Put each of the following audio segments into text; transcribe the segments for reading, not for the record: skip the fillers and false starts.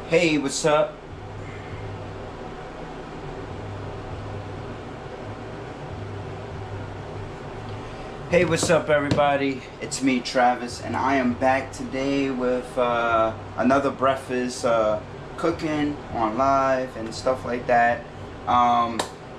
Hey, what's up? Hey, what's up, everybody? It's me, Travis, and I am back today with another breakfast cooking on live and stuff like that.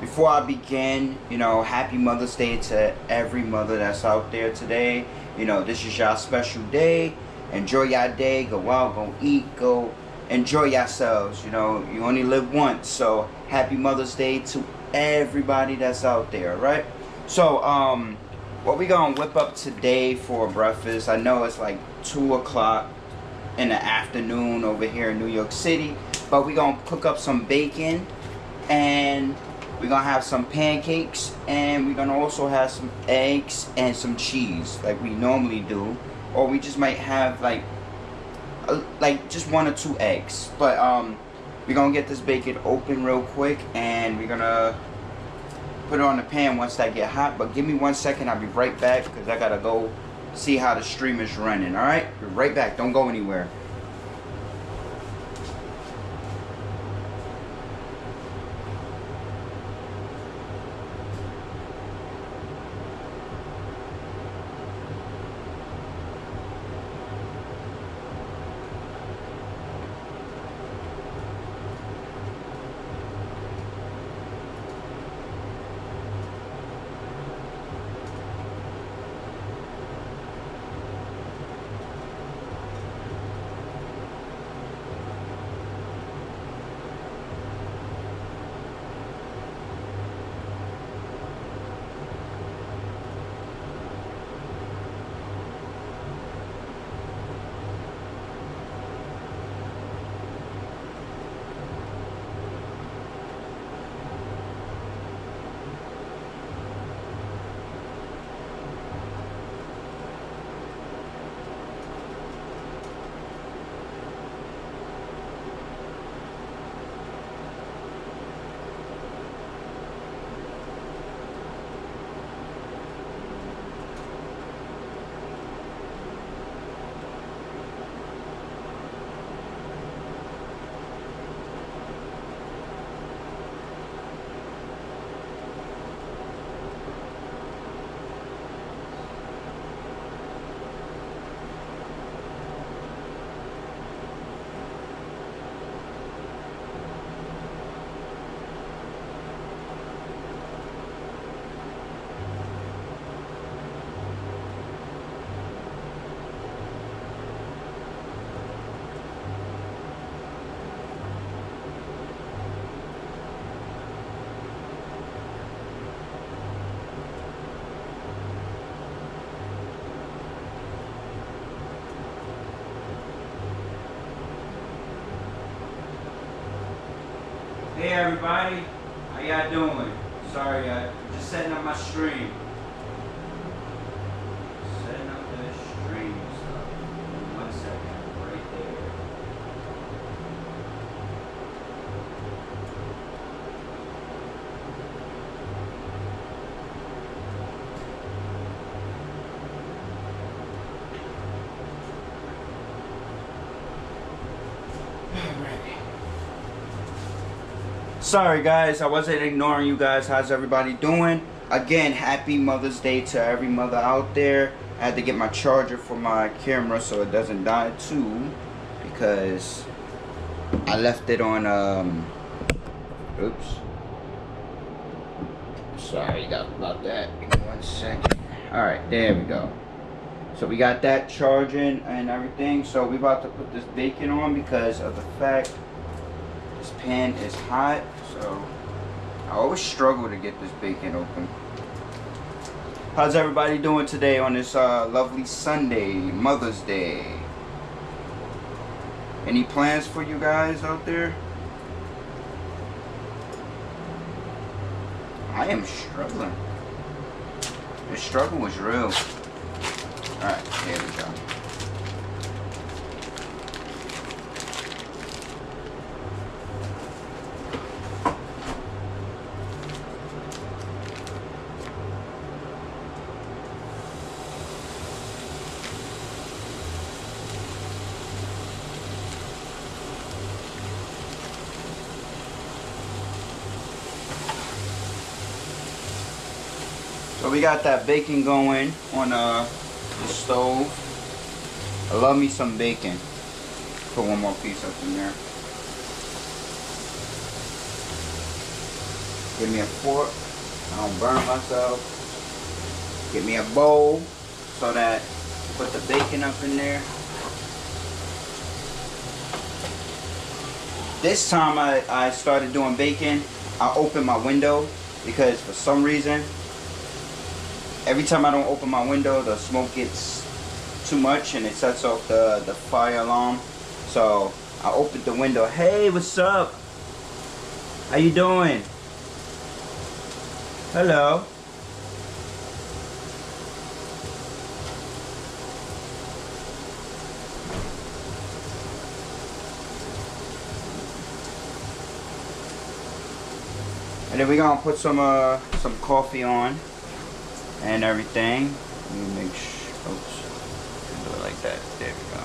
Before I begin, happy Mother's Day to every mother that's out there today. This is y'all special day. Enjoy y'all day. Go out, go eat, go enjoy yourselves. You only live once, so happy Mother's Day to everybody that's out there, right? So, what we gonna whip up today for breakfast? I know it's like 2 o'clock in the afternoon over here in New York City, but we gonna cook up some bacon, and we're gonna have some pancakes, and we're gonna also have some eggs and some cheese like we normally do, or we just might have like just 1 or 2 eggs. But we're gonna get this bacon open real quick, and we're gonna put it on the pan once that get hot. But give me 1 second, I'll be right back because I gotta go see how the stream is running. Alright, be right back, don't go anywhere. Hey everybody, how y'all doing? Sorry, I'm just setting up my stream. Setting up the stream stuff. 1 second, right there. Sorry guys, I wasn't ignoring you guys. How's everybody doing? Again, happy Mother's Day to every mother out there. I had to get my charger for my camera so it doesn't die too, because I left it on oops. Sorry about that. Give me 1 second. Alright, there we go. So we got that charging and everything. So we about to put this bacon on because of the fact this pan is hot. So I always struggle to get this bacon open. How's everybody doing today on this lovely Sunday, Mother's Day? Any plans for you guys out there? I am struggling. The struggle is real. Alright, here we go. So we got that bacon going on the stove. I love me some bacon. Put one more piece up in there. Give me a fork. I don't burn myself. Get me a bowl so that put the bacon up in there. This time I started doing bacon, I opened my window because for some reason, every time I don't open my window, the smoke gets too much and it sets off the fire alarm. So I opened the window. Hey, what's up? How you doing? Hello. And then we're gonna put some coffee on and everything. Let me make sure. Oops. Do it like that. There we go.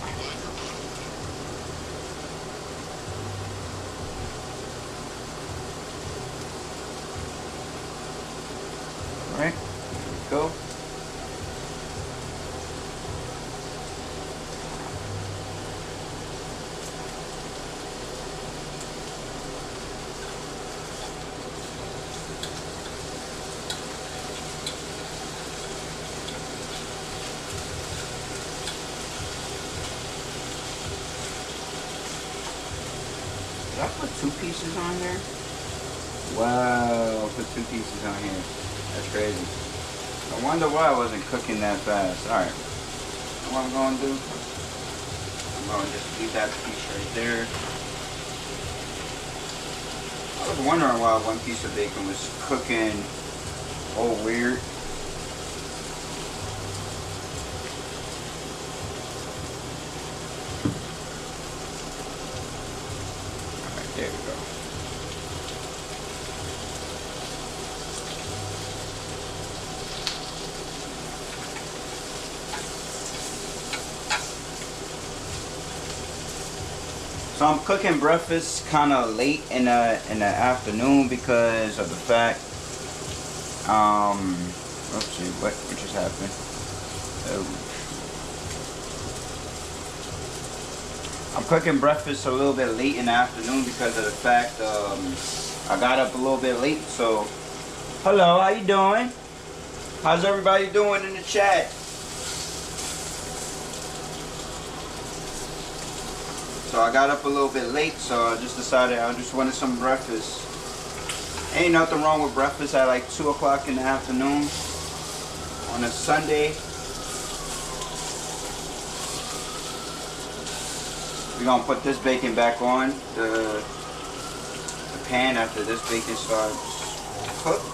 Alright, there we go. Did I put 2 pieces on there? Wow, put 2 pieces on here. That's crazy. I wonder why I wasn't cooking that fast. Alright. What I'm going to do? I'm going to just leave that piece right there. I was wondering why one piece of bacon was cooking all weird. Alright, there we go. So I'm cooking breakfast kind of late in the afternoon because of the fact, oopsie, what just happened? Oh. I'm cooking breakfast a little bit late in the afternoon because of the fact I got up a little bit late. So, hello, how you doing? How's everybody doing in the chat? So I got up a little bit late, so I just decided I just wanted some breakfast. Ain't nothing wrong with breakfast at like 2 o'clock in the afternoon on a Sunday. We're gonna put this bacon back on the pan after this bacon starts cooked.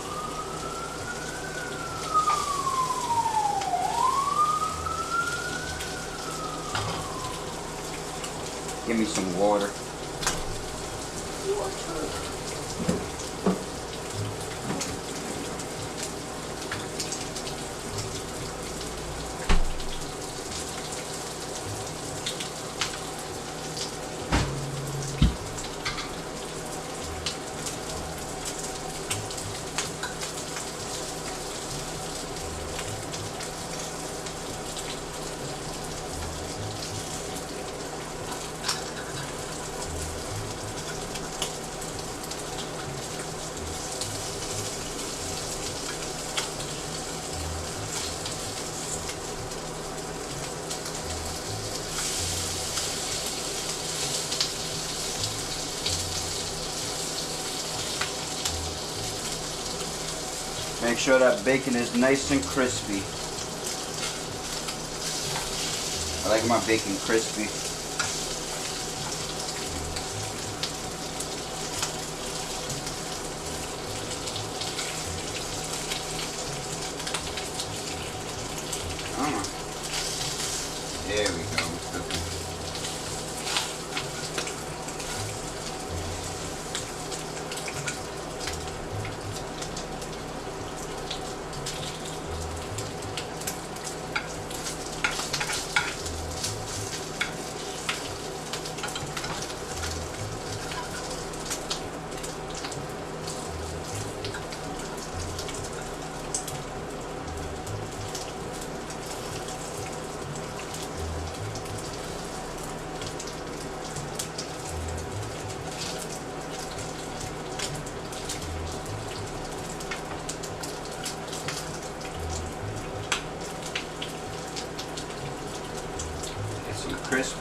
Give me some water. Make sure that bacon is nice and crispy. I like my bacon crispy. There we go.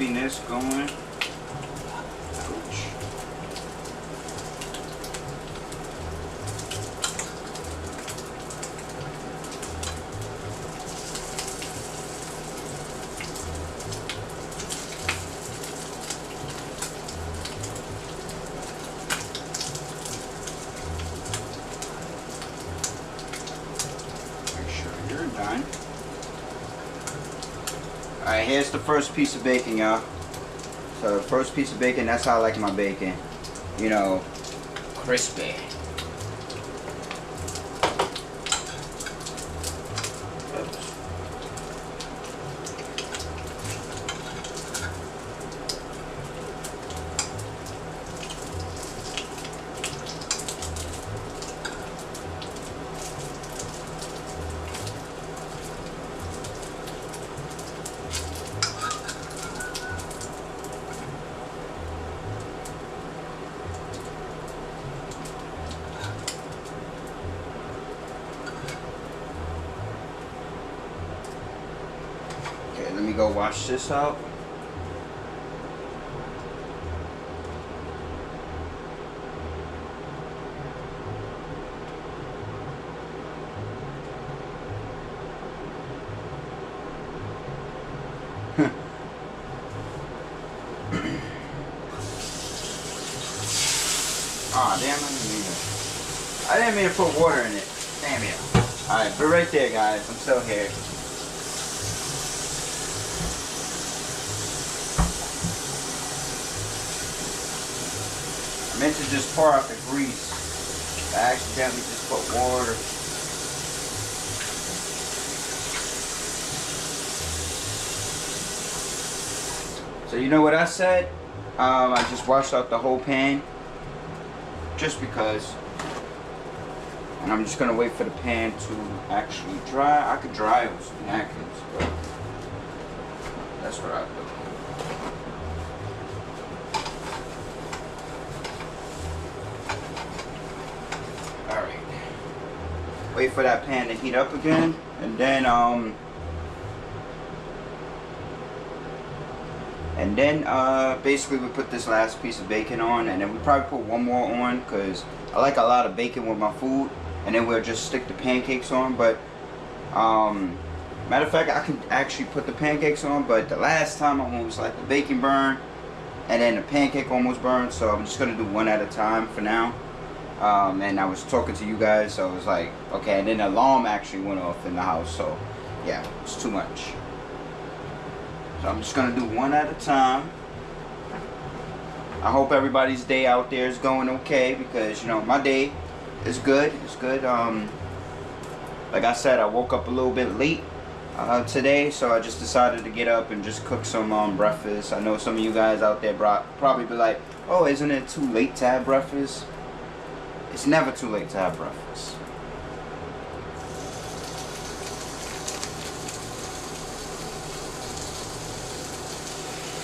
crispiness going. Ouch. Make sure you're done. Alright, here's the first piece of bacon, y'all. So the first piece of bacon, that's how I like my bacon. You know, crispy. Oops. Okay, let me go wash this out. Aw, damn, I didn't mean to put water in it. Damn it. Alright, but right there, guys. I'm still here. I meant to just pour out the grease. I accidentally just put water. So you know what I said? I just washed out the whole pan. Just because. And I'm just gonna wait for the pan to actually dry. I could dry it with some napkins, but that's what I do. Alright. Wait for that pan to heat up again, and then basically we put this last piece of bacon on, and then we probably put one more on because I like a lot of bacon with my food, and then we'll just stick the pancakes on. But matter of fact, I can actually put the pancakes on, but the last time I almost like the bacon burn and then the pancake almost burned, so I'm just gonna do one at a time for now. And I was talking to you guys, so I was like, okay, and then the alarm actually went off in the house, so yeah, it's too much. So I'm just gonna do one at a time. I hope everybody's day out there is going okay, because you know my day is good. It's good. Like I said, I woke up a little bit late today, so I just decided to get up and just cook some breakfast. I know some of you guys out there probably be like, "Oh, isn't it too late to have breakfast?" It's never too late to have breakfast.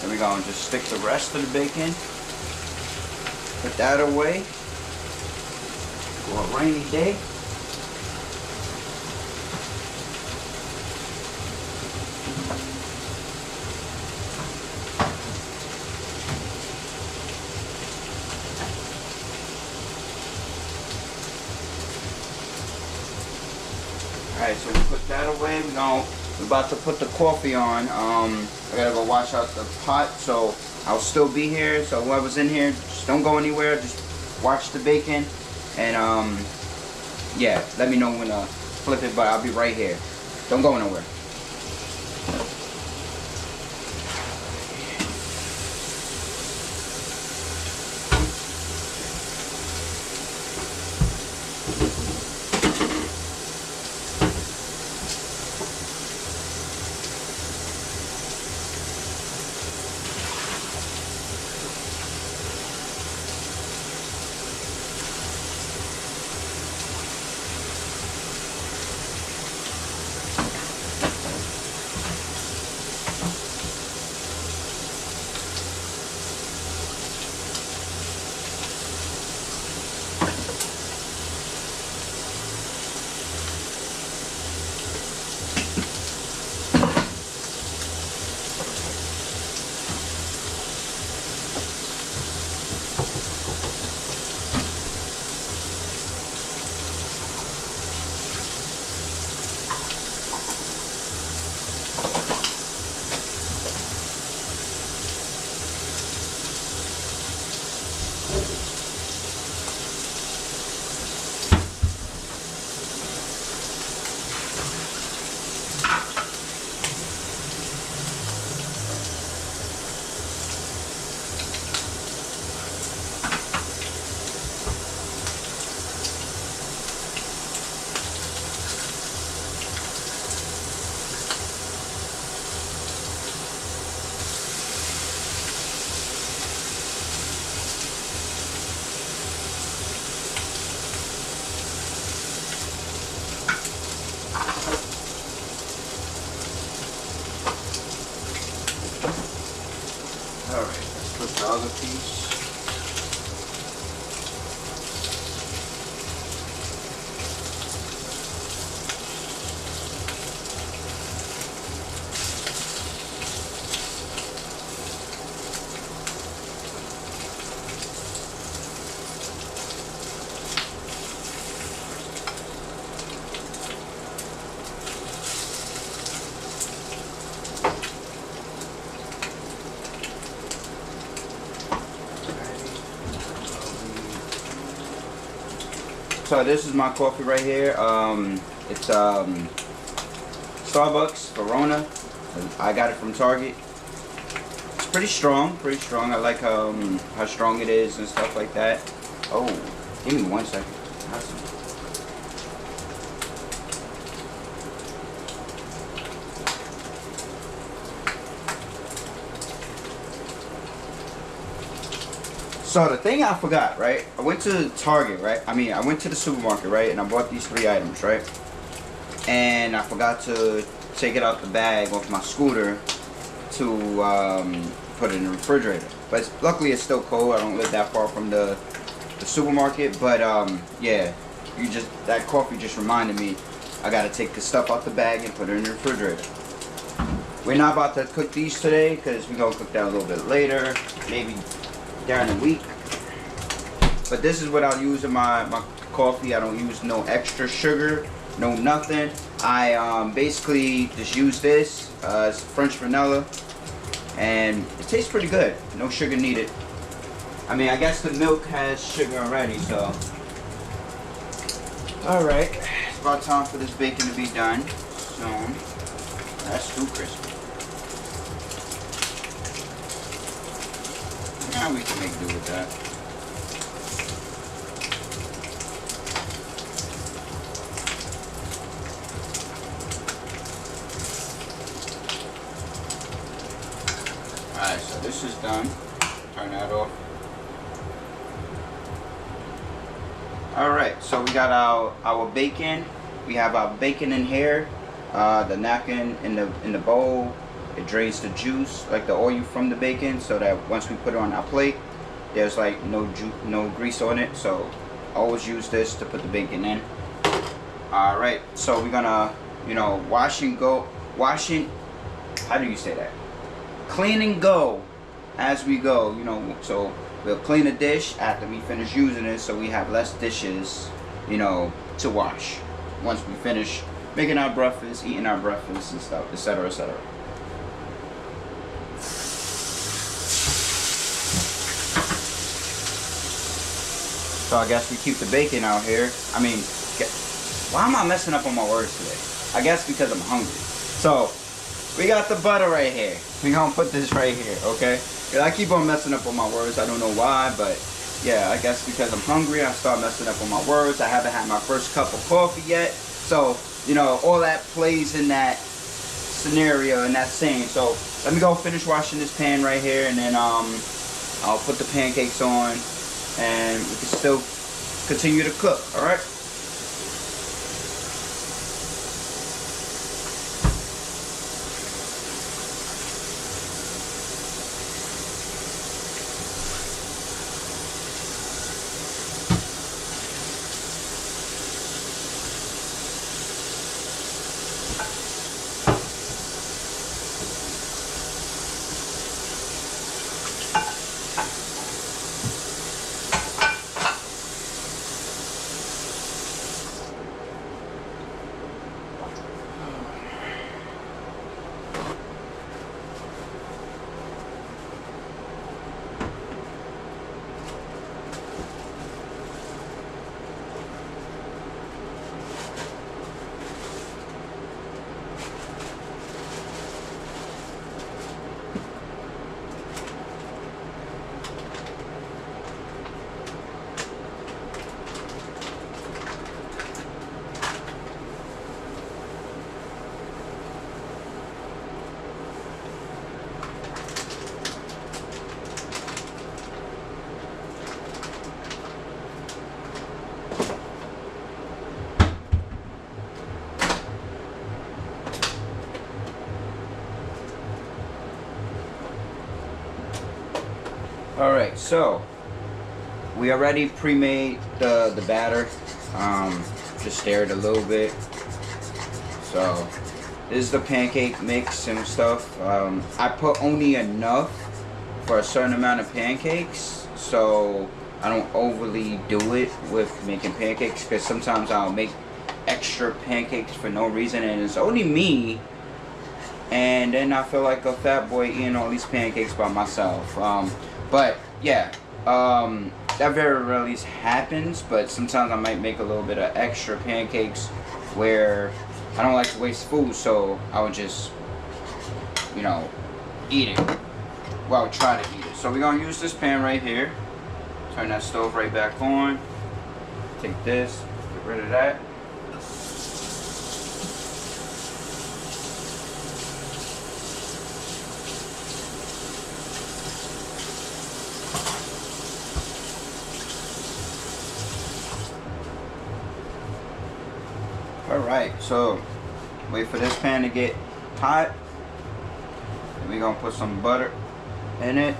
Then we're gonna just stick the rest of the bacon. Put that away for a rainy day. Alright, so we put that away. We're about to put the coffee on. I gotta go wash out the pot, so I'll still be here. So whoever's in here, just don't go anywhere. Just watch the bacon, and yeah, let me know when to flip it. But I'll be right here. Don't go nowhere. piece. So this is my coffee right here. It's Starbucks Verona. I got it from Target. It's pretty strong, I like how strong it is and stuff like that. Oh, give me 1 second. So the thing I forgot, right? I went to Target, right? I went to the supermarket, right? And I bought these 3 items, right? And I forgot to take it out the bag off my scooter to put it in the refrigerator. But luckily it's still cold. I don't live that far from the supermarket. But yeah, that coffee just reminded me I gotta take the stuff out the bag and put it in the refrigerator. We're not about to cook these today because we're gonna cook that a little bit later, maybe during the week. But this is what I'll use in my coffee. I don't use no extra sugar, no nothing. I basically just use this. It's French vanilla, and it tastes pretty good. No sugar needed. I guess the milk has sugar already, so. Alright, it's about time for this bacon to be done. So, that's too crispy. Now we can make do with that. Alright, so this is done. Turn that off. Alright, so we got our bacon. We have our bacon in here. The napkin in the bowl. It drains the juice, like the oil from the bacon, so that once we put it on our plate, there's like no grease on it. So always use this to put the bacon in. All right, so we're gonna, how do you say that? Clean and go as we go, So we'll clean a dish after we finish using it, so we have less dishes, to wash once we finish making our breakfast, eating our breakfast and stuff, etc., etc. So I guess we keep the bacon out here. Why am I messing up on my words today? I guess because I'm hungry. So, we got the butter right here. We're gonna put this right here, okay? Cause I keep on messing up on my words. I don't know why, but yeah, I guess because I'm hungry, I start messing up on my words. I haven't had my first cup of coffee yet. So, all that plays in that scenario and that saying. So, let me go finish washing this pan right here, and then I'll put the pancakes on, and we can still continue to cook, alright? Alright, so we already pre-made the batter. Just stirred a little bit. So this is the pancake mix and stuff. I put only enough for a certain amount of pancakes, so I don't overly do it with making pancakes, because sometimes I'll make extra pancakes for no reason and it's only me, and then I feel like a fat boy eating all these pancakes by myself. But yeah, that very rarely happens, but sometimes I might make a little bit of extra pancakes where I don't like to waste food, so I would just, you know, eat it. Well, try to eat it. So we're gonna use this pan right here. Turn that stove right back on. Take this, get rid of that. Alright, so wait for this pan to get hot. And we're gonna put some butter in it.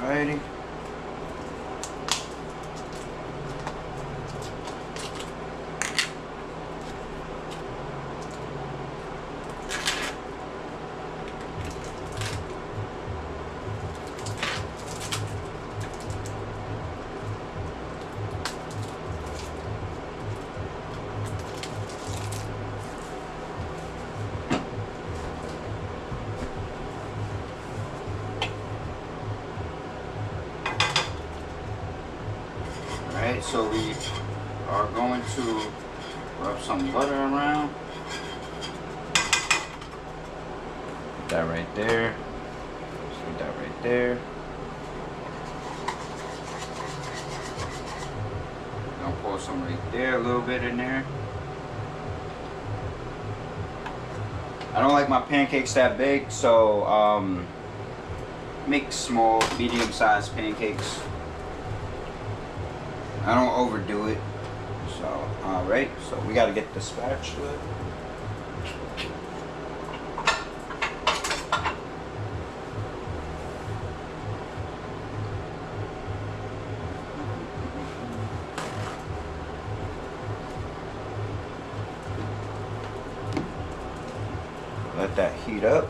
Alrighty. Alright, so we are going to rub some butter around. Put that right there. Just put that right there. Gonna pour some right there, a little bit in there. I don't like my pancakes that big, so make small, medium-sized pancakes. I don't overdo it. So, alright, so we gotta get the spatula. Let that heat up.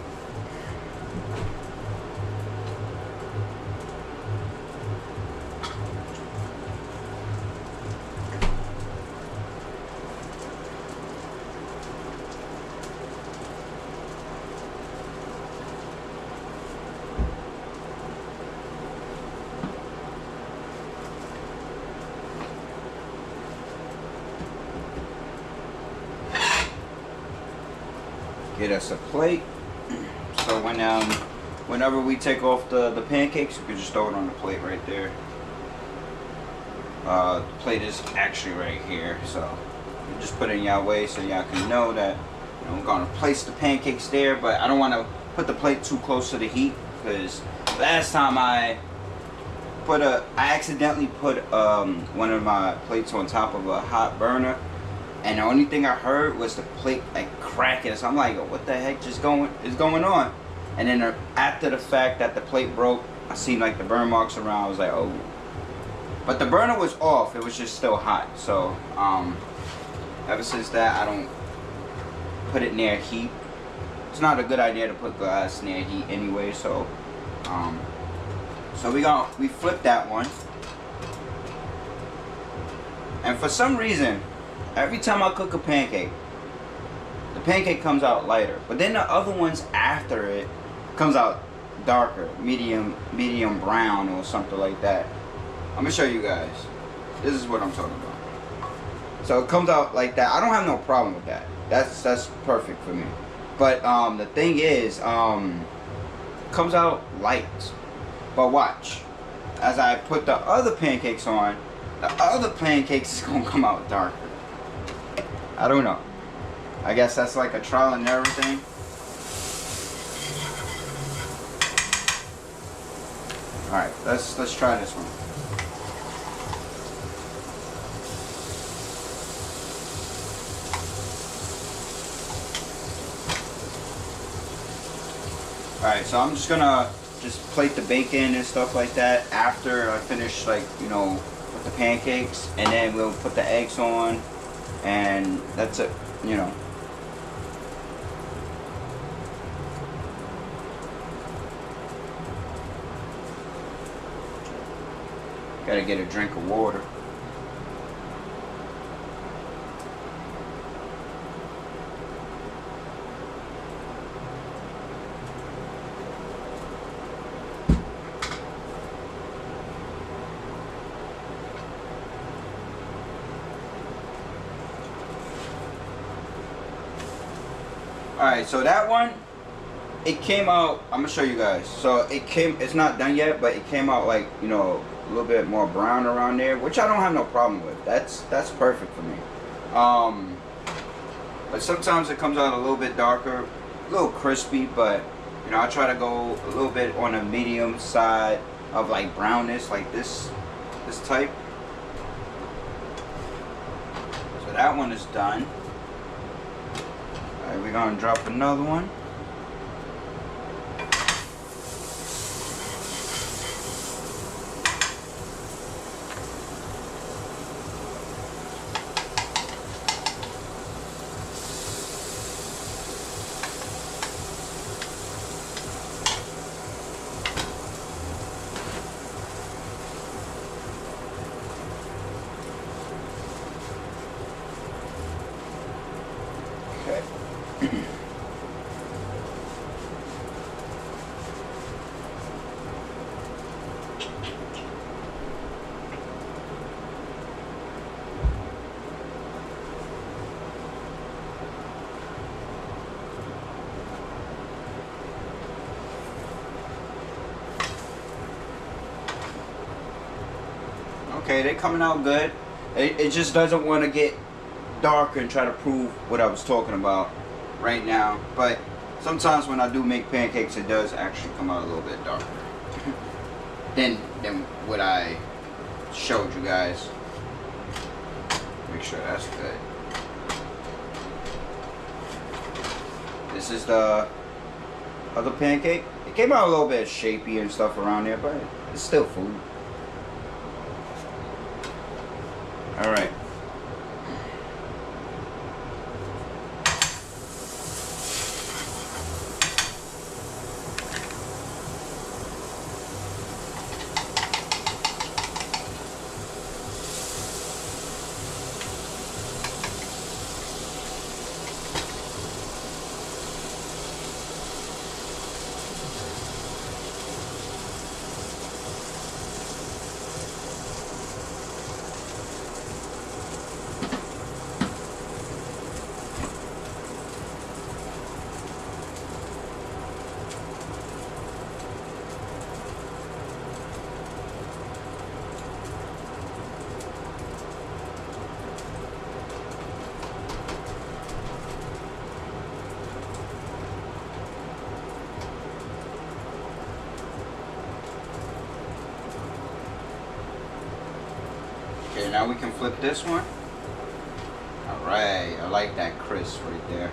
Get us a plate, so whenever we take off the pancakes, we can just throw it on the plate right there. The plate is actually right here, so you just put it in y'all way so y'all can know that, you know, I'm gonna place the pancakes there, but I don't want to put the plate too close to the heat, because last time I accidentally put one of my plates on top of a hot burner, and the only thing I heard was the plate like cracking. So I'm like, what the heck is going on? And then after the fact that the plate broke, I seen like the burn marks around. I was like, oh. But the burner was off. It was just still hot. So ever since that, I don't put it near heat. It's not a good idea to put glass near heat anyway. So so we flip that one. And for some reason, every time I cook a pancake, the pancake comes out lighter, but then the other ones after it comes out darker, medium brown or something like that. I'm gonna show you guys. This is what I'm talking about. So it comes out like that. I don't have no problem with that. That's perfect for me. But the thing is, comes out light. But watch, as I put the other pancakes on, the other pancakes is gonna come out darker. I don't know. I guess that's like a trial and error thing. Alright, let's try this one. Alright, so I'm just gonna plate the bacon and stuff like that after I finish, like, you know, with the pancakes, and then we'll put the eggs on, and that's it, you know. Gotta get a drink of water. Alright, so that one, it came out, I'm gonna show you guys. So it's not done yet, but it came out like, you know, a little bit more brown around there, which I don't have no problem with. That's perfect for me. But sometimes it comes out a little bit darker, a little crispy, but you know, I try to go a little bit on the medium side of like brownness, like this type. So that one is done. Alright, we're gonna drop another one. Okay. Okay, they coming out good. It just doesn't want to get darker and try to prove what I was talking about right now. But sometimes when I do make pancakes, it does actually come out a little bit darker than what I showed you guys. Make sure that's good. This is the other pancake. It came out a little bit shapy and stuff around there, but it's still food. Alright. Okay, now we can flip this one. Alright, I like that crisp right there.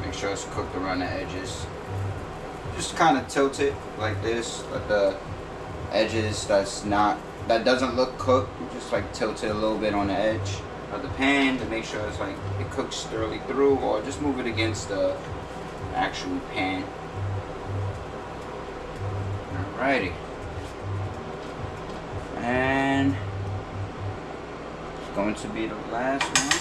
Make sure it's cooked around the edges. Just kind of tilt it like this, let the edges that doesn't look cooked, just like tilt it a little bit on the edge of the pan to make sure it's like it cooks thoroughly through, or just move it against the actual pan. Alrighty, and it's going to be the last one.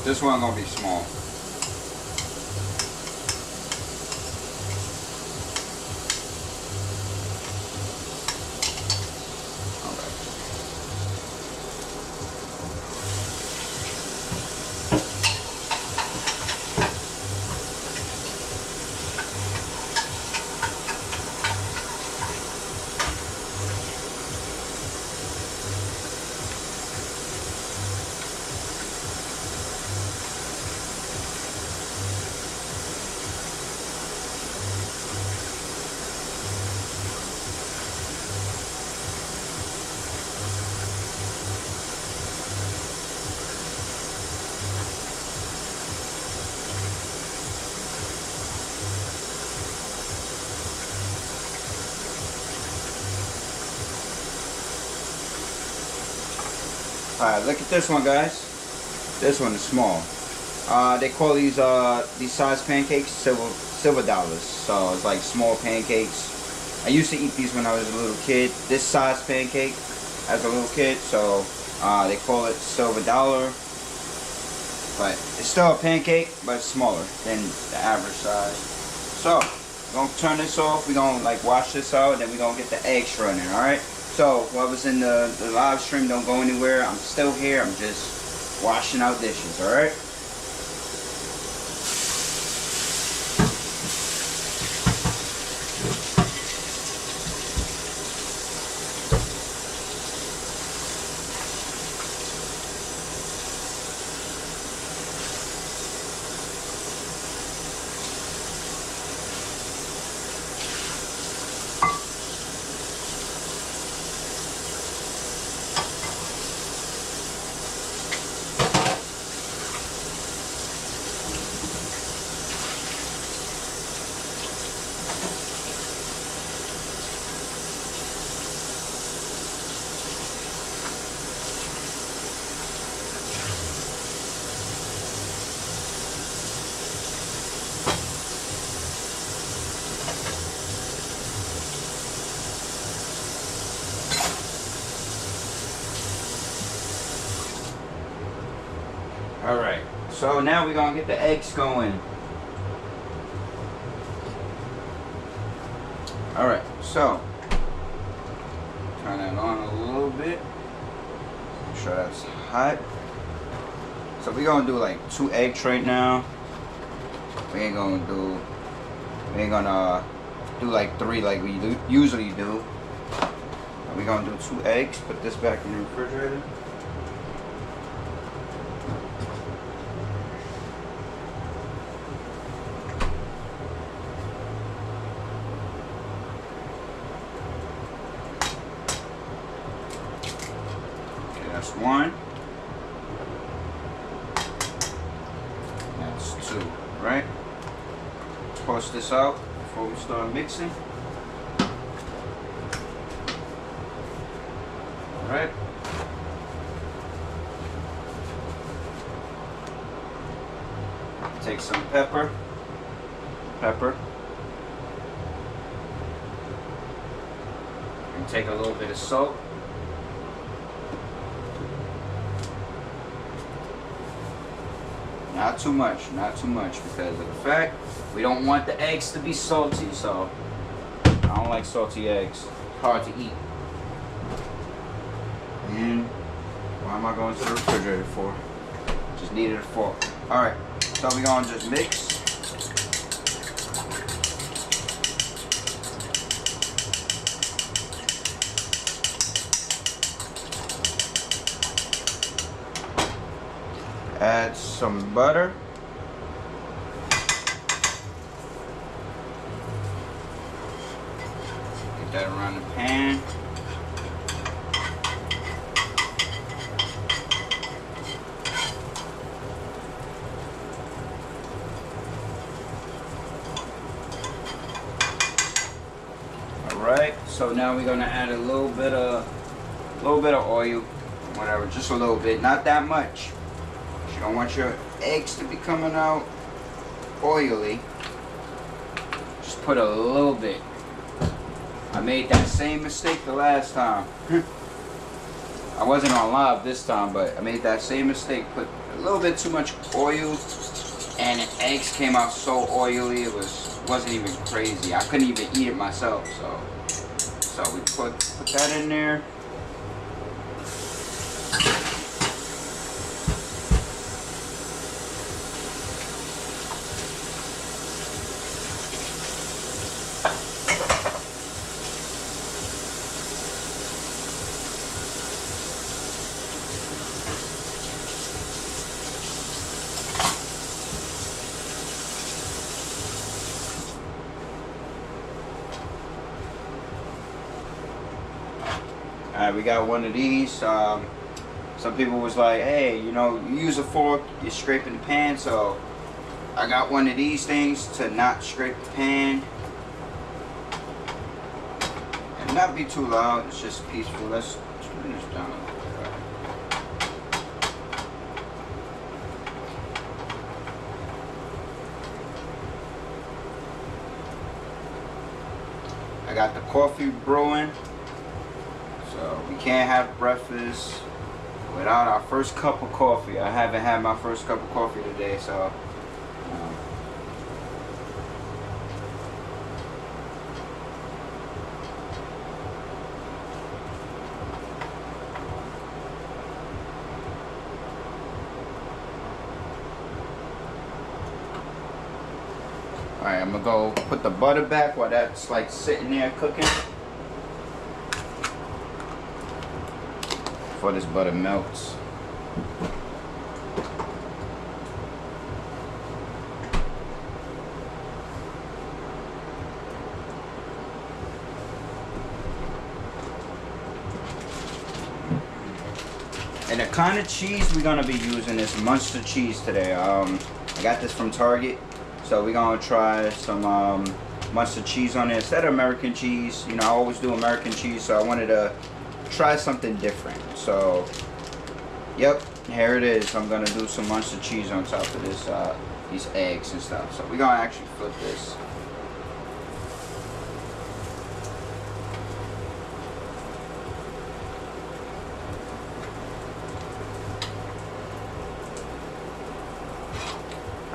This one gonna be small. Alright, look at this one, guys. This one is small. They call these size pancakes silver dollars. So it's like small pancakes. I used to eat these when I was a little kid. This size pancake as a little kid, so they call it silver dollar. But it's still a pancake, but it's smaller than the average size. So we're gonna turn this off. We're gonna like wash this out, and then we're gonna get the eggs running. All right. So whoever's in the live stream, don't go anywhere. I'm still here. I'm just washing out dishes. All right. Alright, so now we're gonna get the eggs going. Alright, so turn that on a little bit. Make sure that's hot. So we're gonna do like 2 eggs right now. We ain't gonna do like 3 like we usually do. We're gonna do 2 eggs. Put this back in the refrigerator. That's 1. That's 2, right? Toss this out before we start mixing. Alright. Take some pepper. And take a little bit of salt. Not too much because of the fact we don't want the eggs to be salty, so I don't like salty eggs. Hard to eat. And why am I going to the refrigerator for? Just needed a fork. Alright, so we're gonna just mix. Add some butter. Get that around the pan. Alright, so now we're gonna add a little bit of oil, whatever, just a little bit, not that much. You don't want your eggs to be coming out oily. Just put a little bit. I made that same mistake the last time. I wasn't on live this time, but I made that same mistake. Put a little bit too much oil, and the eggs came out so oily. It wasn't even crazy. I couldn't even eat it myself. So we put that in there. Alright, we got one of these. Some people was like, hey, you know, you use a fork, you're scraping the pan, so I got one of these things to not scrape the pan. And not be too loud, it's just peaceful. Let's turn this down a little bit. I got the coffee brewing. So we can't have breakfast without our first cup of coffee. I haven't had my first cup of coffee today, so alright, I'm gonna go put the butter back while that's like sitting there cooking. Before this butter melts. And the kind of cheese we're gonna be using is Munster cheese today. I got this from Target. So we're gonna try some Munster cheese on it instead of American cheese. You know, I always do American cheese, so I wanted to try something different. So, yep, here it is. I'm gonna do some Munster cheese on top of this, these eggs and stuff. So we're gonna actually flip this.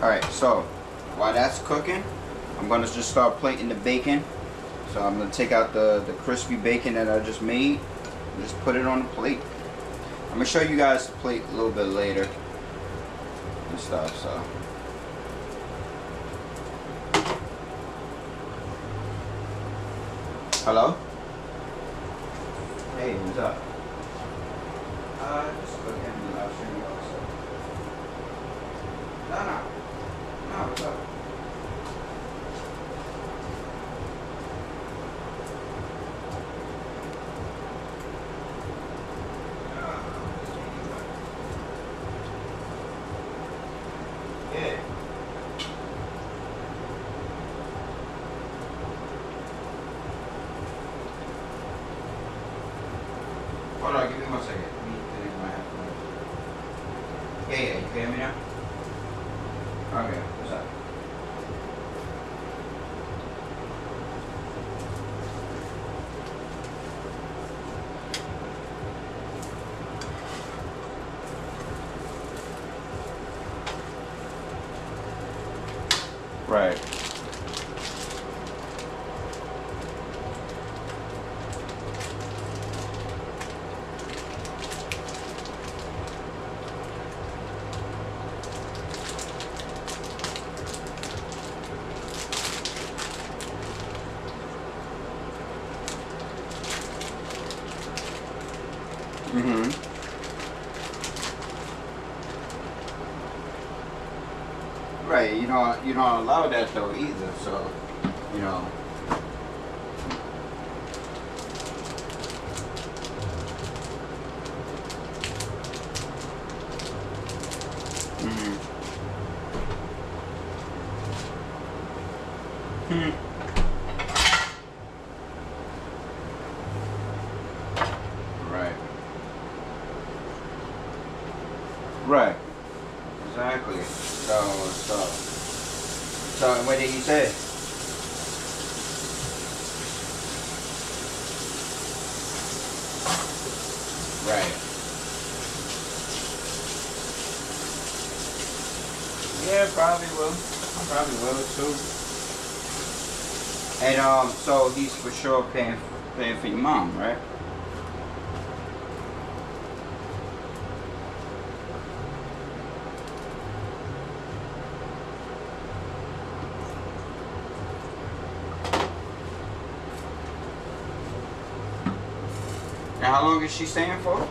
All right, so while that's cooking, I'm gonna just start plating the bacon. So I'm gonna take out the crispy bacon that I just made and just put it on the plate. I'm gonna show you guys the plate a little bit later and stuff, so. Hello? Hey, what's up? Just cooking and I'll show you also. No. No, what's up? Yeah. Hold on, give me 1 second. Let me connect my headphones. Yeah, you can hear me now? Okay, what's up? Right. Mm-hmm. Right, you don't allow that though either, so you know. Mm-hmm. Right. Right. Exactly. So what did he say? Right. Yeah, probably will. Probably will too. And so he's for sure paying for your mom, right? And how long is she staying for?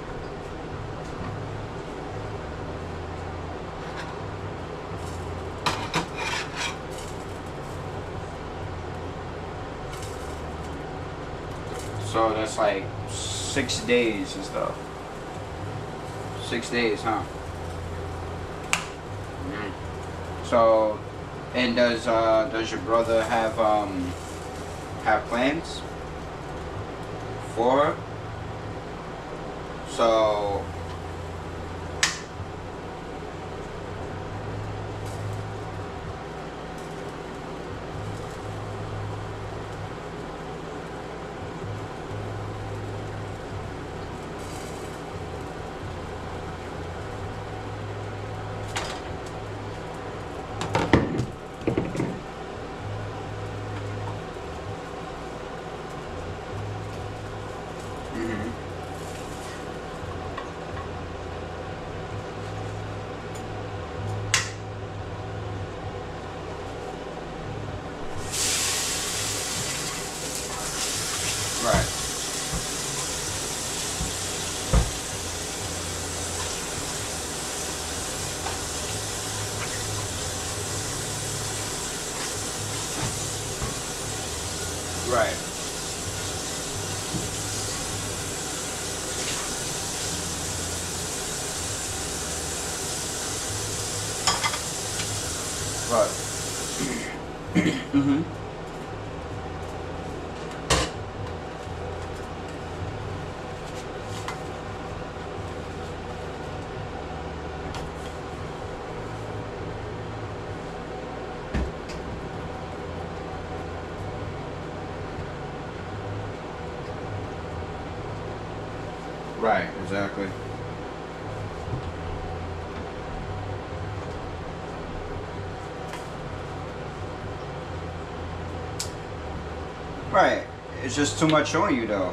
So that's like 6 days and stuff. 6 days, huh? Mm. So, and does your brother have plans for her? So Right. Right. Mm-hmm. Right, exactly. Right. It's just too much on you though.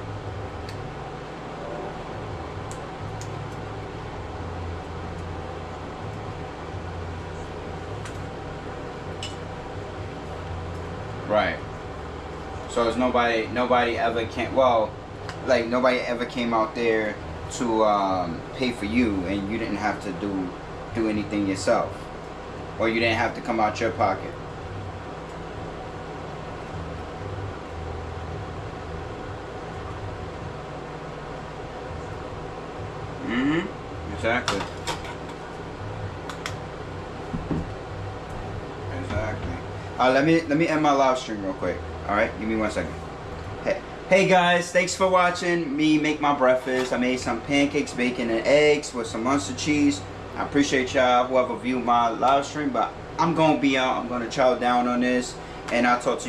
Right. So it's nobody ever came, well, like nobody ever came out there to pay for you, and you didn't have to do anything yourself, or you didn't have to come out your pocket. Mm-hmm. Exactly. Exactly. Let me end my live stream real quick. All right, give me 1 second. Hey guys, thanks for watching me make my breakfast. I made some pancakes, bacon, and eggs with some Munster cheese. I appreciate y'all whoever viewed my live stream, but I'm gonna be out. I'm gonna chow down on this, and I'll talk to you